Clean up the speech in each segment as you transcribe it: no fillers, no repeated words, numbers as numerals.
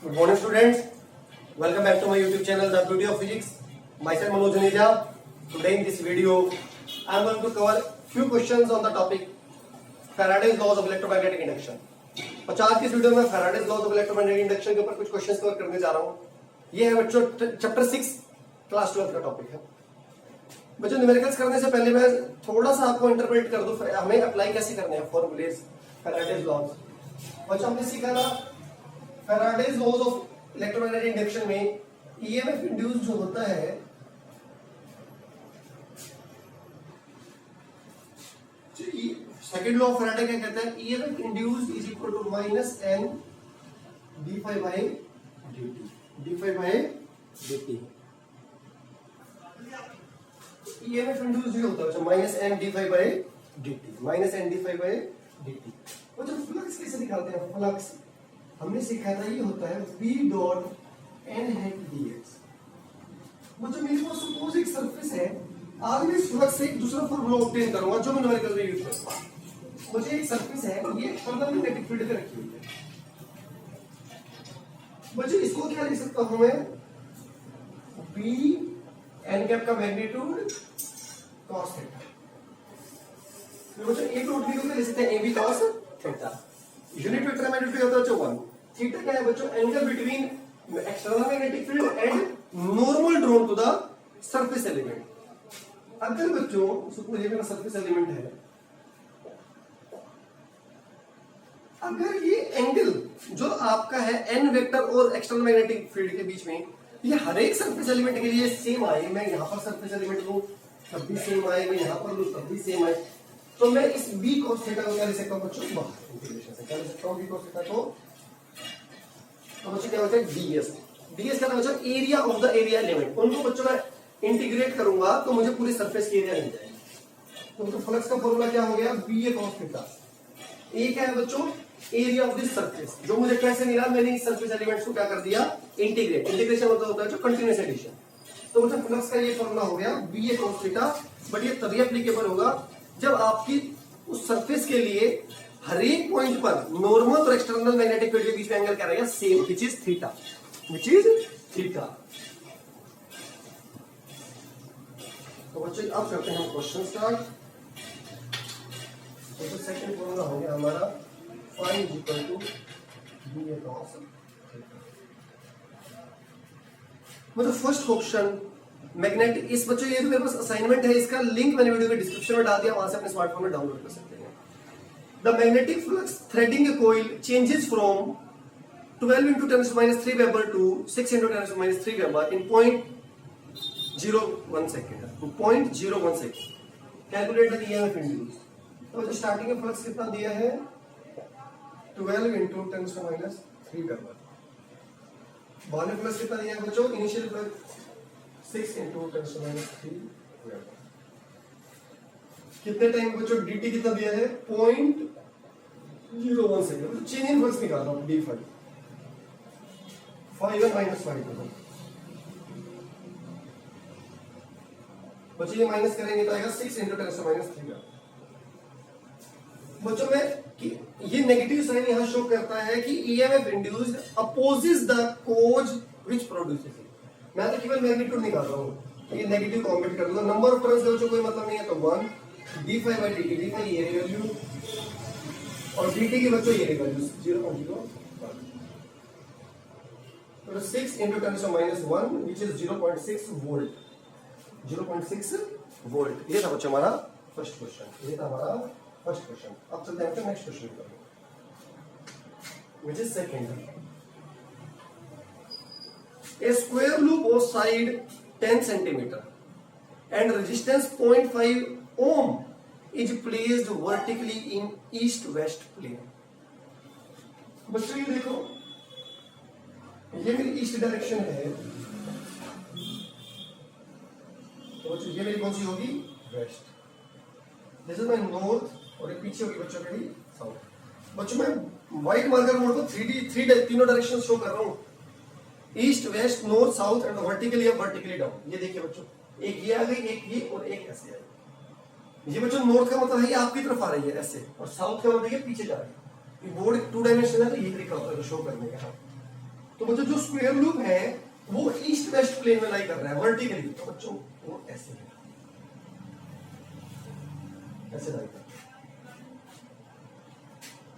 Good morning, students. Welcome back to my YouTube channel, The Beauty of Physics. Myself Manoj Juneja. Today in this video, I am going to cover few questions on the topic Faraday's laws of electromagnetic induction. और आज की इस video में Faraday's laws of electromagnetic induction के ऊपर कुछ questions cover करने जा रहा हूँ. ये है बच्चों चैप्टर 6 क्लास 12 का टॉपिक है. बच्चों न्यूमेरिकल्स करने से पहले मैं थोड़ा सा आपको इंटरप्रेट कर दूं हमें अप्लाई कैसे करने हैं फॉर्मूलेज Faraday's laws. बच्चों हमने सीखा ना Faraday's laws of electromagnetic induction में EMF इंड्यूस जो होता है सेकेंड लॉ ऑफ फैराडे क्या कहता है EMF induce is equal to minus N D phi by D T. EMF induce जो होता है minus N D phi by D T. वो जो फ्लक्स कैसे निकालते हैं फ्लक्स हमने सीखा था ये होता है V dot N hat dx. वो जो मेरे पास सपोज एक सरफेस है आज मैं इस फ्लक्स से एक दूसरा फॉर्मूला ऑब्टेन करूंगा जो मैं न्यूमेरिकल में यूज करूंगा. मुझे एक सरफेस है ये एक्सटर्नल मैग्नेटिक फील्ड पे रखी हुई है. मुझे इसको क्या लिख सकता हूं मैं B n कैप का मैग्नीट्यूड cos थीटा. मुझे एक रूट भी को लिख सकते हैं AB cos theta. Unit vector magnitude होता है जो 1. थीटा क्या है बच्चों angle between external magnetic field and normal drawn to the surface element. अगर बच्चों सपोज ये मेरा सरफेस एलिमेंट है अगर ये एंगल जो आपका है एन वेक्टर और एक्सटर्नल मैग्नेटिक फील्ड के बीच में ये हर एक सरफेस एलिमेंट के लिए सेम आए मैं यहां पर सरफेस एलिमेंट लूं तब भी सेम आए मैं यहां पर लूं तब भी सेम आए तो मैं इस b cos थीटा को क्या लिख सकता हूं बच्चों बाहर इंटीग्रेशन से क्या लिख सकता हूं b cos थीटा को तो बच्चों क्या होता है ds क्या होता है area of the area element. उनको बच्चों मैं इंटीग्रेट करूंगा तो मुझे पूरी सरफेस की एरिया मिल जाएगी. तो फ्लक्स का फॉर्मूला क्या हो गया ba cos थीटा. ए क्या है बच्चों एरिया ऑफ दिस सरफेस जो मुझे कैसे मिला मैंने इस सरफेस एलिमेंट्स को क्या कर दिया इंटीग्रेशन होता है जो कंटीन्यूअस एडिशन. तो मुझे फ्लक्स का ये फॉर्मूला हो गया ba cos थीटा. बट ये तभी एप्लीकेबल होगा जब आपकी उस सरफेस के लिए हर एक पॉइंट पर नॉर्मल और एक्सटर्नल मैग्नेटिक फील्ड के बीच में एंगल क्या रहेगा सेम व्हिच इज थीटा. तो बच्चों अब करते हैं हम क्वेश्चन स्टार्ट. तो सेकंड फॉर्मूला हो गया हमारा phi is equal to ba cos theta. मतलब फर्स्ट क्वेश्चन मैग्नेटिक इस बच्चों ये तो मेरे पास असाइनमेंट है इसका लिंक मैंने वीडियो के डिस्क्रिप्शन में डाल दिया वहां से अपने स्मार्टफोन में डाउनलोड कर सकते हैं. The magnetic flux threading a coil changes from 12 into 10⁻³ weber to 6 into 10⁻³ weber in 0.01 second. Calculate the EMF induce. तो जो स्टार्टिंग में फ्लक्स कितना दिया है 12 into 10⁻³ वेबर. बाद में फ्लक्स कितना दिया है बच्चों इनिशियल फ्लक्स 6 into 10⁻³ वेबर. कितने टाइम बच्चों dt कितना दिया है 0.01 सेकंड. तो चेंज इन फ्लक्स निकाल रहा हूं d5 -5 बच्चों ये माइनस करेंगे तो आएगा 6 into 10⁻³ बच्चों में ये नेगेटिव साइन यहां शो करता है कि EMF induced opposes the cause which produces it. मैं तो केवल मैग्नीट्यूड निकाल रहा हूं ये नेगेटिव कॉम्बिनेट कर लो. नंबर ऑफ टर्न्स का कोई मतलब नहीं है तो 1 d5/dt d5 ये वैल्यू और dt की बच्चों ये वैल्यू 0.01 तो 6 into 10⁻⁻1 which is 0.6 volt. 0.6 volt. ये था बच्चों हमारा फर्स्ट क्वेश्चन. अब चलते हैं नेक्स्ट क्वेश्चन पर which is second. A square loop of side 10 centimeter and resistance 0.5 ohm is placed vertically in east west plane. बच्चों ये देखो ये मेरी ईस्ट डायरेक्शन है तो बच्चों ये मेरी कौन सी होगी west. This is my north और एक पीछे होगी बच्चों मेरी साउथ. बच्चों मैं व्हाइट मार्कर बोर्ड को 3D तीनों डायरेक्शन शो कर रहा हूं east west north south and vertically up vertically down. ये देखिए बच्चों एक ये आ गई एक ये और एक ऐसे आई. ये बच्चों नॉर्थ का मतलब है ये आपकी तरफ आ रही है ऐसे, और साउथ का मतलब है पीछे जा रही है। ये बोर्ड 2 डायमेंशनल है, ये तरीका होता है शो करने का। तो बच्चों जो स्क्वायर लूप है वो ईस्ट वेस्ट प्लेन में लाई कर रहा है वर्टिकली, तो बच्चों वो ऐसे है, ऐसे लाई कर।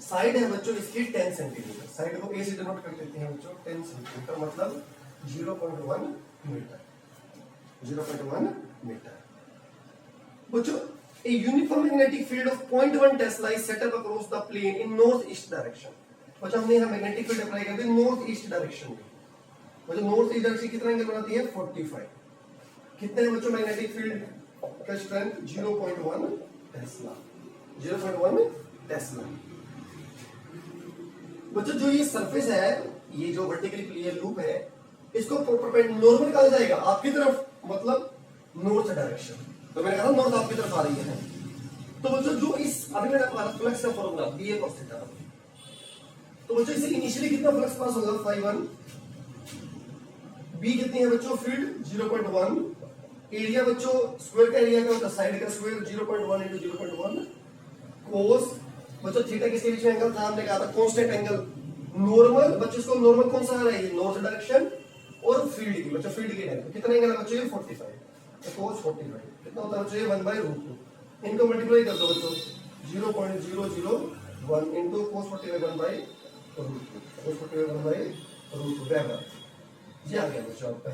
साइड है बच्चों इसकी 10 सेंटीमीटर, साइड को ए से डिनोट कर देते हैं बच्चों 10 सेंटीमीटर, मतलब 0.1 मीटर, 0.1 मीटर। बच्चों a uniform magnetic field of 0.1 Tesla is set up across the plane in north east direction। बच्चों हमने यहाँ मैग्नेटिक फील्ड अप्लाई कर दी नॉर्थ ईस्ट डायरेक्शन में। बच्चों नॉर्थ ईस्ट डायरेक्शन कितना एंगल बनाती है 45। कितने है बच्चों मैग्नेटिक फील्ड का स्ट्रेंथ 0.1 टेस्ला, 0.1 टेस्ला। बच्चों जो ये सरफेस है, ये जो वर्टिकली प्लेन लूप है, इसको नॉर्मल कहा जाएगा आपकी तरफ, मतलब नॉर्थ डायरेक्शन। तो मैंने कहा नॉर्थ आपकी तरफ आ रही है। तो बच्चों जो इस अभी मैंने आपको फ्लक्स का फॉर्मूला बी cos थीटा, तो बच्चों इसे इनिशियली कितना फ्लक्स पास होगा 5 बी कितनी है बच्चों फील्ड 0.1, एरिया बच्चों स्क्वायर का एरिया क्या होता है साइड का स्क्वायर 0.1 into 0.1 कोस। बच्चों थीटा किसके बीच में एंगल था, हमने कहा था कांस्टेंट एंगल नॉर्मल। बच्चों इसको नॉर्मल कौन सा आ रहा है, नॉर्थ डायरेक्शन और फील्ड की, बच्चों फील्ड की एंगल कितना एंगल है बच्चों ये 45, तो cos 45 कितना होता है बच्चों ये 1/√2। इनको मल्टीप्लाई कर दो बच्चों 0.001 into cos 45 1/√2, cos 45 1/√2 वेबर। ये आ गया बच्चों आपका।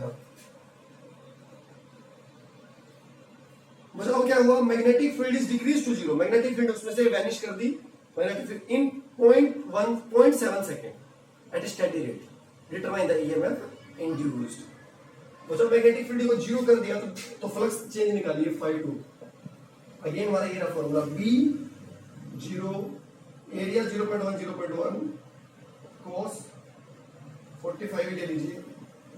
बच्चों क्या हुआ, magnetic field is decrease to 0, magnetic field उसमें से वैनिश कर दी magnetic field in 0.7 second at steady rate, determine the EMF induced. बच्चों मैग्नेटिक फील्ड को 0 कर दिया तो फ्लक्स चेंज निकालिए 5 अगेन हमारा ये रहा फॉर्मूला बी 0 एरिया 0.1 0.1 cos 45 ले लीजिए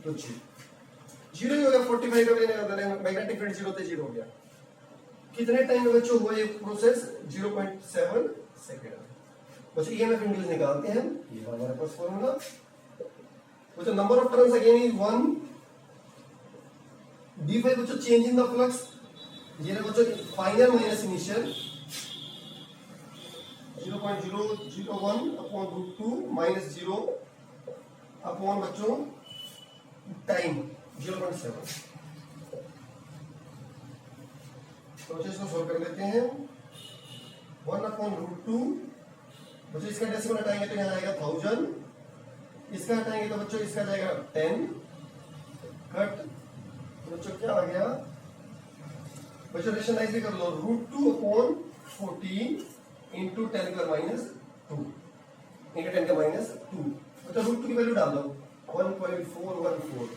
तो 0 ही हो गया 45 का मैग्नेटिक फील्ड 0 से 0 हो गया। कितने टाइम में बच्चों हुआ ये प्रोसेस 0.7 सेकंड। बच्चों ईएमएफ इंड्यूस निकालते हैं, ये हमारे पास फॉर्मूला। बच्चों number of turns again is 1, d5 बच्चों चेंज इन द फ्लक्स, ये रहा बच्चों final minus initial 0.001 upon √2 minus 0 upon बच्चों टाइम 0.7। तो बच्चों इसको सोल्व कर लेते हैं 1 अपॉन √2। बच्चों इसका डेसिमल हटाएंगे तो यहाँ आएगा 1000, इसका हटाएंगे तो बच्चों इसका जाएगा 10 कट। तो बच्चों क्या आ गया बच्चों रेशनलाइज भी कर लो √2 अपॉन 14 इंटू 10 का माइनस 2 इंटू 10 का माइनस 2। बच्चों √2 की वैल्यू डाल दो 1.414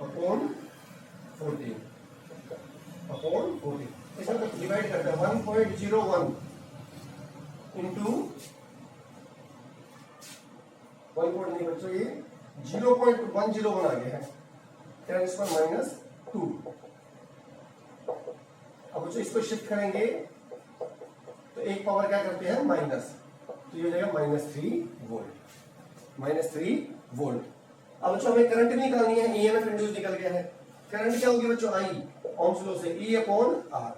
अपॉन 14 अपॉन 14। इसमें डिवाइड करते हैं 1.01 इंटू 1 नहीं बच्चों ये 0.101 आ गया है 10 पर माइनस 2। अब बच्चों इसको शिफ्ट करेंगे तो एक पावर क्या करते हैं माइनस, तो ये हो जाएगा -3 वोल्ट, -3 वोल्ट। अब बच्चों हमें करंट निकालनी है, ईएमएफ इंड्यूस निकल गया है। करंट क्या होगी बच्चों आई ओम्स लॉ से E अपॉन R।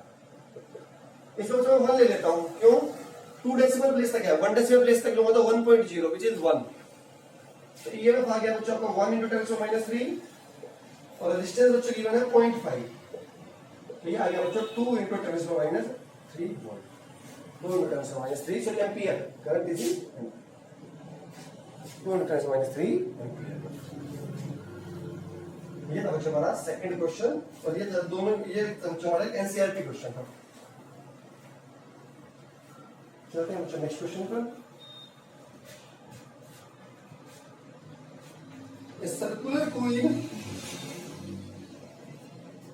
इसमें बच्चों मैं 1 ले लेता हूं, क्यों 2 डेसिमल प्लेस तक है, 1 डेसिमल प्लेस तक लूंगा तो 1.0 विच इज 1। तो ईएमएफ आ गया बच्चों आपका 1 इंटू 10⁻³ और रेजिस्टेंस बच्चों गिवन है 0.5, तो ये आ गया बच्चों 2 into 10⁻³ volt, 2 into 10⁻³ so ampere. Current is 2 into 10⁻³ ampere. ये था बच्चों हमारा सेकंड क्वेश्चन, और ये दोनों ये हमारा एनसीईआरटी क्वेश्चन था। चलते हैं बच्चों नेक्स्ट क्वेश्चन पर। A circular coil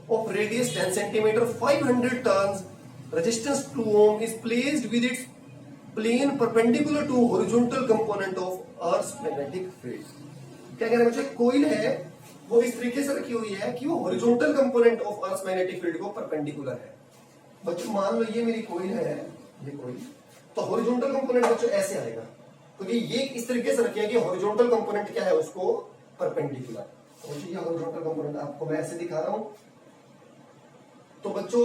of radius 10 cm, 500 turns, resistance 2 ohm is placed with its plane perpendicular to horizontal component of Earth's magnetic field। क्या कह रहे हैं बच्चों, कोइल है वो इस तरीके से रखी हुई है कि वो horizontal component of earth magnetic field को परपेंडिकुलर है। बच्चों मान लो ये मेरी कोइल है, ये कोइल, तो हॉरिजॉन्टल कंपोनेंट बच्चों ऐसे आएगा, क्योंकि ये इस तरीके से रखे हैं कि हॉरिजॉन्टल कंपोनेंट क्या है उसको परपेंडिकुलर। तो ये हॉरिजॉन्टल कंपोनेंट आपको मैं ऐसे दिखा रहा हूं। तो बच्चों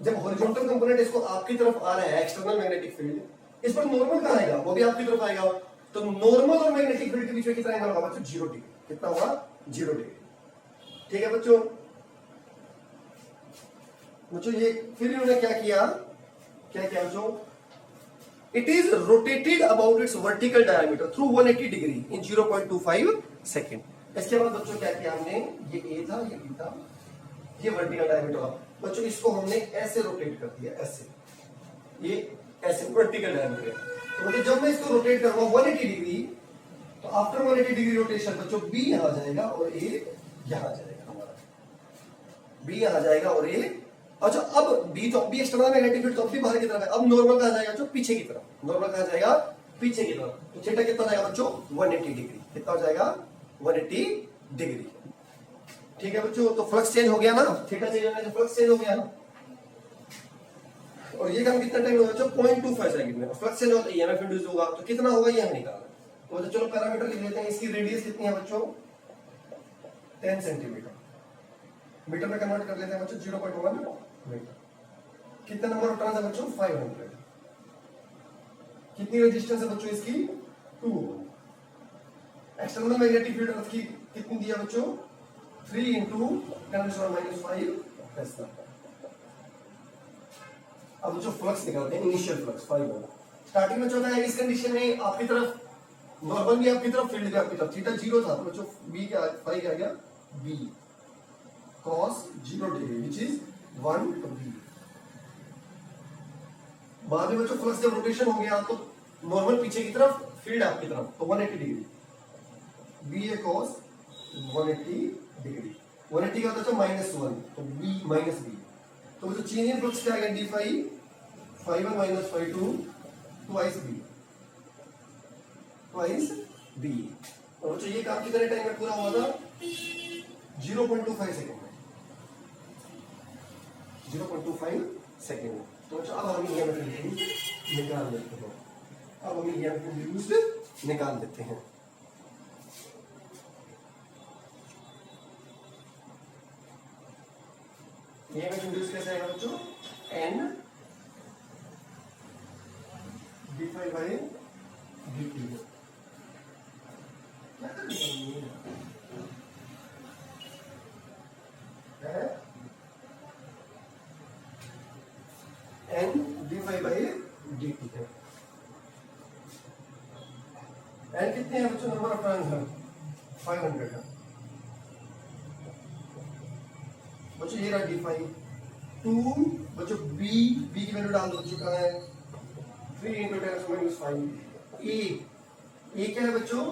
जब हॉरिजॉन्टल कंपोनेंट इसको आपकी तरफ आ रहा है एक्सटर्नल मैग्नेटिक फील्ड, इस पर नॉर्मल कहां आएगा, वो भी आपकी तरफ आएगा। तो नॉर्मल और मैग्नेटिक फील्ड के बीच में कितना एंगल होगा बच्चों? 0 डिग्री। कितना होगा? 0 डिग्री। ठीक है बच्चों। बच्चों ये फिर इन्होंने क्या किया बच्चों? It is rotated about it's vertical diameter through 180 degree in 0.25 second. इसके बाद बच्चों क्या किया हमने? ये ए था, ये बी था, ये वर्टिकल डायमीटर था बच्चों। इसको हमने ऐसे रोटेट कर दिया, ऐसे, ये ऐसे वर्टिकल डायमीटर। तो बच्चों जब मैं इसको रोटेट करूंगा 180 डिग्री, तो आफ्टर 180 डिग्री रोटेशन बच्चों बी यहां जाएगा और ए यहां जाएगा हमारा, बी यहां जाएगा और ए। अच्छा अब बी तो बी एक्सटर्नल मैग्नेटिक फील्ड तो अब भी बाहर की तरफ है। अब नॉर्मल कहां जाएगा बच्चों? पीछे की तरफ। नॉर्मल कहां जाएगा? पीछे की तरफ। तो थीटा कितना जाएगा बच्चों? 180 डिग्री। कितना हो जाएगा? 180 डिग्री। ठीक है बच्चों। तो फ्लक्स चेंज हो गया ना, थीटा चेंज होने से फ्लक्स चेंज हो गया ना। और ये काम कितना टाइम होगा बच्चों? 0.25 सेकंड में। फ्लक्स चेंज होगा तो ईएमएफ इंड्यूस होगा, तो कितना होगा ये हमें निकालना है। तो चलो पैरामीटर लिख लेते हैं। इसकी रेडियस कितनी है बच्चों? 10 सेंटीमीटर। मीटर में कन्वर्ट कर लेते हैं बच्चों, 0.1 मीटर। कितना नंबर ऑफ टर्न्स है बच्चों? 500। कितनी रेजिस्टेंस है बच्चों इसकी? 2 ओम। एक्सटर्नल मैग्नेटिक फील्ड अर्थ की कितनी दिया बच्चों? 3 into 10⁻⁵ टेस्ला। अब बच्चों फ्लक्स निकालते हैं, इनिशियल फ्लक्स 5 ओम। स्टार्टिंग में जो है इस कंडीशन में आपकी तरफ नॉर्मल भी आपकी तरफ, फील्ड भी आपकी तरफ, थीटा 0 था, तो बच्चों बी क्या 5 क्या आ गया? B cos 0 degree which is 1 B. बाद में बच्चों फ्लक्स जब रोटेशन हो गया तो नॉर्मल पीछे की तरफ, फील्ड आपकी तरफ, तो 180 डिग्री। बी ए cos 180 डिग्री। 180 का होता है -1, तो बी माइनस बी। तो जो चेंज इन फ्लक्स क्या आ गया? D phi 5 minus 5 twice B, twice B. और बच्चों ये काम कितने टाइम में पूरा हुआ था? 0.25 सेकेंड में, 0.25 सेकेंड में। तो अब हम ईएमएफ इंड्यूस निकाल लेते हैं। अब हम ईएमएफ इंड्यूस निकाल लेते हैं। ईएमएफ इंड्यूस कैसे आएगा बच्चों? n d5 by dt। क्या करना है? n d5 बाय dt है। n कितने हैं बच्चों? नंबर ऑफ टर्न्स है 500 है बच्चों। ये रहा d5 2 बच्चों, b की वैल्यू डाल दो चुका है 3 into 10⁻⁵। ए क्या है बच्चों?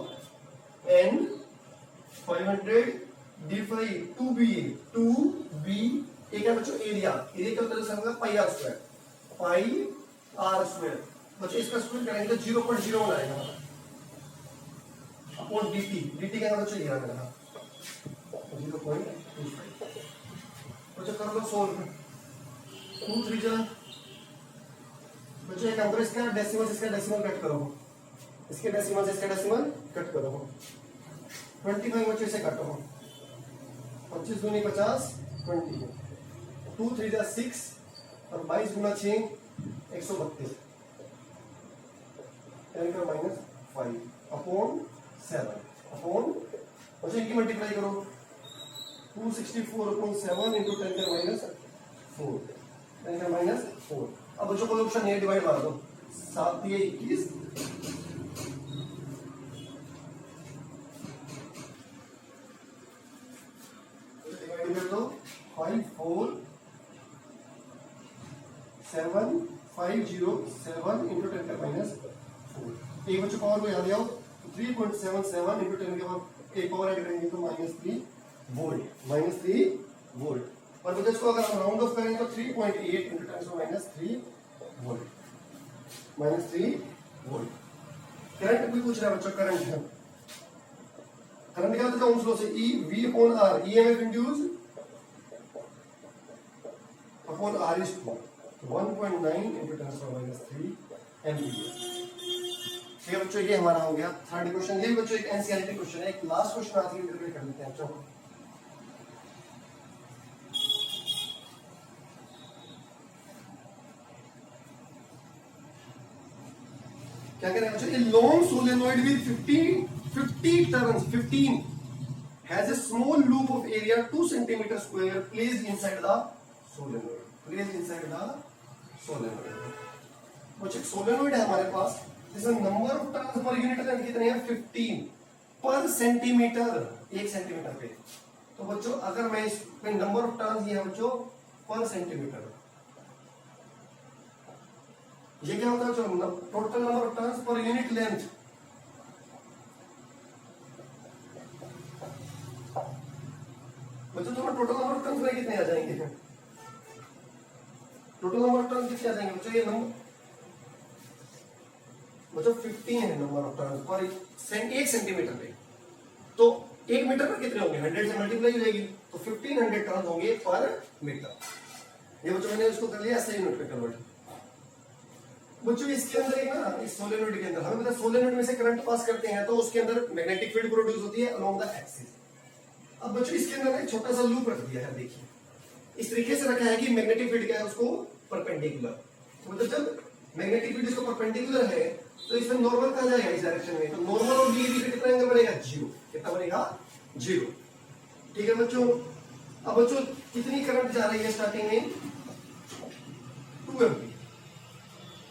n 500 d5 2b ए क्या बच्चों? एरिया क्या होता है? Pi R square, pi R square बच्चों। इसका स्क्वायर करेंगे तो 0.01 आएगा अपॉन dt क्या है बच्चों? ये रहा 0.25 बच्चों। कर लो सोल्व। 2 3 जा बच्चों, एक काम करो, इसका डेसिमल कट करो, इसके डेसिमल से इसका डेसिमल कट करो। 25 बच्चों इसे काटो, 25 दूनी 50, 20, 2 3 जा 6 और 22 गुना 6 132 -5 अपॉन 7 अपॉन बच्चों इनकी मल्टीप्लाई करो। 264 अपॉन 7 into 10⁻⁴, 10⁻⁴। अब बच्चों कोई ऑप्शन नहीं, डिवाइड मार दो। 7 3 21, डिवाइड कर दो 5 4 7 507 into 10⁻⁴। एक बच्चों पावर को याद आओ, 3.77 into 10 के बाद एक पावर ऐड करेंगे तो -3 वोल्ट। और बच्चों इसको अगर हम राउंड ऑफ करेंगे तो 3.8 into 10⁻³ वोल्ट, -3 वोल्ट। करंट भी पूछ रहा है बच्चों, करंट है। करंट क्या होता है? ओम्स लॉ से E V upon R, EMF induce upon R is 1.9 into 10⁻³ ampere. ठीक है बच्चों, ये हमारा हो गया थर्ड क्वेश्चन। ये बच्चों एक एनसीईआरटी क्वेश्चन है। एक लास्ट क्वेश्चन आज की वीडियो में कर लेते हैं बच्चों। क्या कह रहे हैं बच्चों, a long solenoid with 50 turns 15 has a small loop of area 2 centimeter square placed inside the solenoid. बच्चों सोलेनोइड है हमारे पास, जिसमें number of turns per unit length कितने हैं 15 पर सेंटीमीटर, 1 सेंटीमीटर पे। तो बच्चों अगर मैं इस पे नंबर ऑफ टर्न्स ये है बच्चों पर सेंटीमीटर, ये क्या होता है बच्चों, total number of turns per unit length. बच्चों तुम्हारा टोटल नंबर ऑफ टर्न्स में कितने आ जाएंगे, टोटल नंबर ऑफ टर्न्स कितने आ जाएंगे बच्चों, ये नंबर बच्चों 15 है number of turns per 1 centimetre पे। तो 1 मीटर पर कितने होंगे, 100 से मल्टीप्लाई हो जाएगी, तो 1500 टर्न होंगे पर मीटर। ये बच्चों मैंने उसको कर लिया ऐसे यूनिट पे कन्वर्ट। बच्चों इसके अंदर एक ना, इस सोलेनोइड के अंदर हमें पता है सोलेनोइड में से करंट पास करते हैं तो उसके अंदर मैग्नेटिक फील्ड प्रोड्यूस होती है अलोंग द एक्सिस। अब बच्चों इसके अंदर एक छोटा सा लूप रख दिया है, देखिए इस तरीके से रखा है कि मैग्नेटिक फील्ड क्या है उसको परपेंडिकुलर। तो मतलब जब मैग्नेटिक फील्ड इसको परपेंडिकुलर है तो इसमें नॉर्मल कहा जाएगा इस डायरेक्शन में, तो नॉर्मल और बी के बीच कितना एंगल बनेगा, 0। कितना बनेगा, 0। ठीक है बच्चों। अब बच्चों कितनी करंट जा रही है स्टार्टिंग में, 2 एम्पीयर।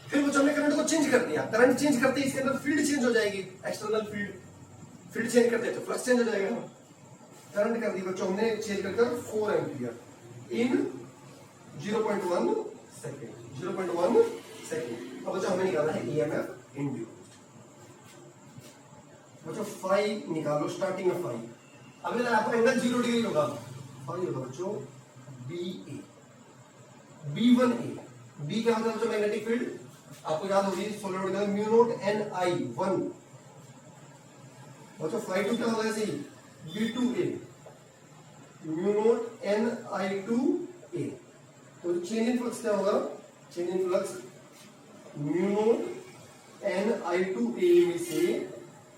फिर बच्चों हमने करंट को चेंज कर दिया, करंट चेंज करते ही इसके अंदर फील्ड चेंज हो जाएगी, एक्सटर्नल फील्ड चेंज करते हैं तो फ्लक्स चेंज हो जाएगा। करंट कर दी बच्चों हमने चेंज कर 4 एम्पीयर इन 0.1 सेकेंड, 0.1 सेकेंड। अब बच्चों हमें निकालना है ईएमएफ इंड्यूस्ड। बच्चों 5 निकालो, स्टार्टिंग में 5। अगले आपको एंगल 0 डिग्री होगा, 5 होगा बच्चों BA, B1A। B क्या होता है बच्चों, मैग्नेटिक फील्ड, आपको याद होगी सोलेनोइड का म्यू नॉट NI1। बच्चों 5 क्या होगा ऐसे ही, B2A, म्यू नॉट NI2A। तो चेंज इन फ्लक्स क्या होगा, change in flux mu naught NI2A में से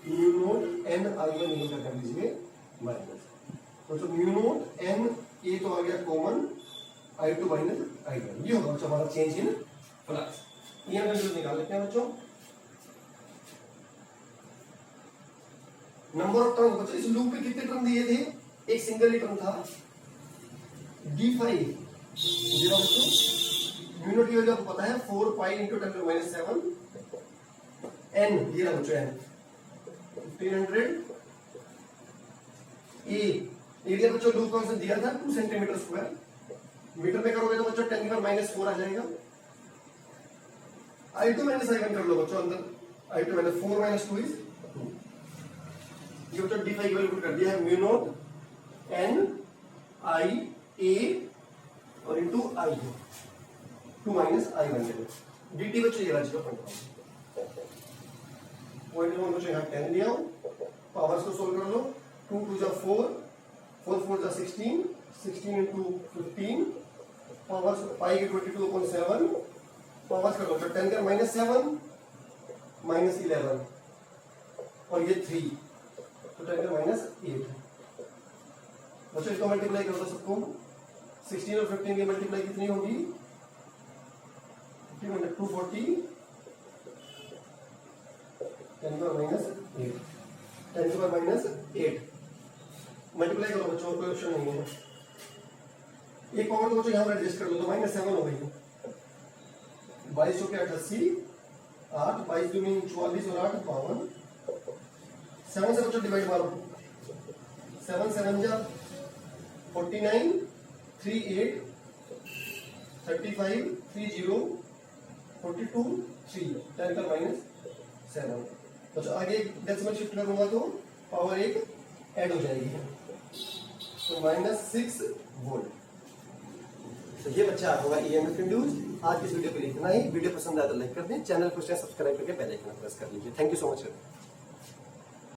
म्यू नॉट NI1 निकल कर लीजिए माइनस। तो म्यू नॉट NA तो आ गया कॉमन, I2 माइनस I1, ये होगा बच्चों हमारा चेंज इन फ्लक्स। ये हम निकाल लेते हैं बच्चों। नंबर ऑफ टर्न बच्चों, इस लूप पे कितने टर्न दिए थे, एक सिंगल ही टर्न था D5 0 बच्चों। म्यू नॉट की वैल्यू आपको पता है 4 पाई इंटू 10⁻⁷ n, ये रहा बच्चों n 1500। ए एरिया बच्चों लूप का दिया था 2 सेंटीमीटर स्क्वायर, मीटर में करोगे तो बच्चों 10⁻⁴ आ जाएगा। I2 माइनस I1 कर लो बच्चों अंदर, I2 माइनस 4 माइनस 2 इज 2। ये बच्चों D5 की वैल्यू पुट कर दिया है म्यू नॉट NIA और into I 2 minus I1 dt बच्चों ये रहा 0.1। पॉइंट नंबर बच्चों यहाँ 10 लिया हूँ, पावर्स को सोल्व कर लो, 2 2 जा 4, 4 4 जा 16, 16 इंटू 15, पावर्स पाई के 22/7, पावर्स कर लो 10⁻⁷ माइनस 11 और ये 3 तो 10⁻⁸। बच्चों इसको मल्टीप्लाई कर दो सबको, 16 और 15 की मल्टीप्लाई कितनी होगी, 240 10⁻⁸, 10⁻⁸ मल्टीप्लाई करो बच्चों, कोई ऑप्शन नहीं है। एक पावर तो बच्चों यहाँ पर एडजस्ट कर लो तो -7 हो गई, 22 के 88, 8 22 दूनी 44 और 8 52। 7 से बच्चों डिवाइड मारो, 7 7 जा 49, 38, 35, 30, 42, 3, 10⁻⁷। अच्छा आगे डेसिमल शिफ्ट करूंगा तो पावर 1 ऐड हो जाएगी, तो -6 वोल्ट। तो ये बच्चा होगा ईएमएफ इंड्यूस्ड। आज की वीडियो पे इतना ही। वीडियो पसंद आया तो लाइक कर दें, चैनल को सब्सक्राइब करके बेल आइकन प्रेस कर लीजिए। Thank you so much.